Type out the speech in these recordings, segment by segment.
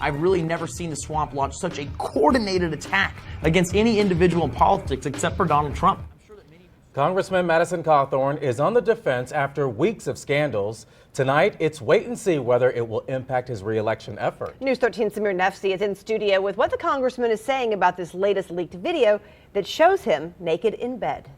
I've really never seen the swamp launch such a coordinated attack against any individual in politics except for Donald Trump. Congressman Madison Cawthorn is on the defense after weeks of scandals. Tonight, it's wait and see whether it will impact his re-election effort. News 13's Samir Nefsi is in studio with what the congressman is saying about this latest leaked video that shows him naked in bed.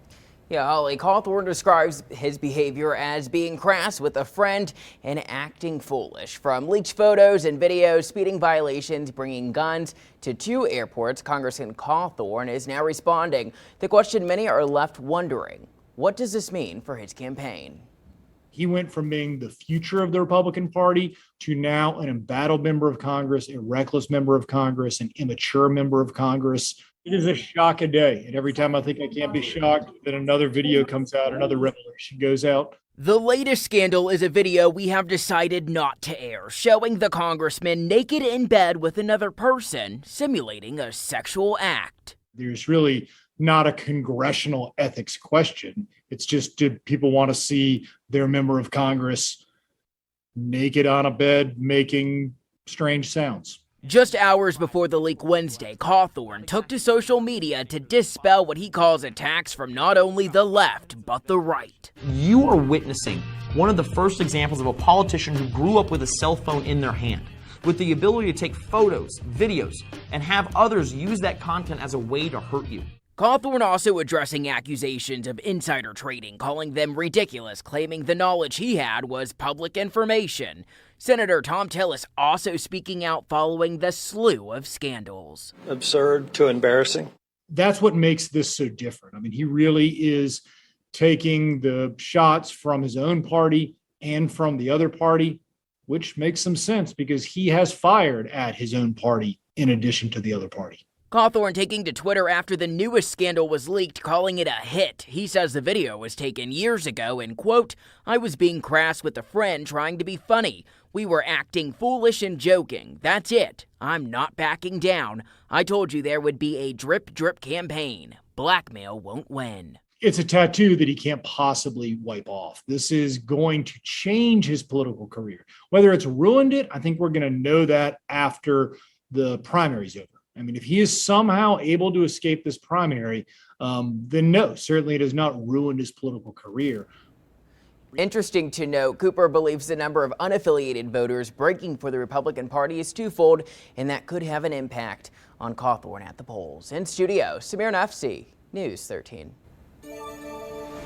Yeah, Holly, Cawthorn describes his behavior as being crass with a friend and acting foolish. From leaked photos and videos, speeding violations, bringing guns to 2 airports, Congressman Cawthorn is now responding. The question many are left wondering, what does this mean for his campaign? He went from being the future of the Republican Party to now an embattled member of Congress, a reckless member of Congress, an immature member of Congress. It is a shock a day. And every time I think I can't be shocked, then another video comes out, another revelation goes out. The latest scandal is a video we have decided not to air, showing the congressman naked in bed with another person, simulating a sexual act. There's really not a congressional ethics question. It's just, do people want to see their member of Congress naked on a bed making strange sounds? Just hours before the leak Wednesday, Cawthorn took to social media to dispel what he calls attacks from not only the left, but the right. You are witnessing one of the first examples of a politician who grew up with a cell phone in their hand, with the ability to take photos, videos, and have others use that content as a way to hurt you. Cawthorn also addressing accusations of insider trading, calling them ridiculous, claiming the knowledge he had was public information. Senator Tom Tillis also speaking out following the slew of scandals. Absurd to embarrassing. That's what makes this so different. I mean, he really is taking the shots from his own party and from the other party, which makes some sense because he has fired at his own party in addition to the other party. Cawthorn taking to Twitter after the newest scandal was leaked, calling it a hit. He says the video was taken years ago and, quote, "I was being crass with a friend trying to be funny. We were acting foolish and joking. That's it. I'm not backing down. I told you there would be a drip campaign. Blackmail won't win." It's a tattoo that he can't possibly wipe off. This is going to change his political career. Whether it's ruined it, I think we're going to know that after the primary's over. I mean, if he is somehow able to escape this primary, then no, certainly it has not ruined his political career. Interesting to note, Cooper believes the number of unaffiliated voters breaking for the Republican Party is twofold, and that could have an impact on Cawthorn at the polls. In studio, Samir Nefsi, News 13.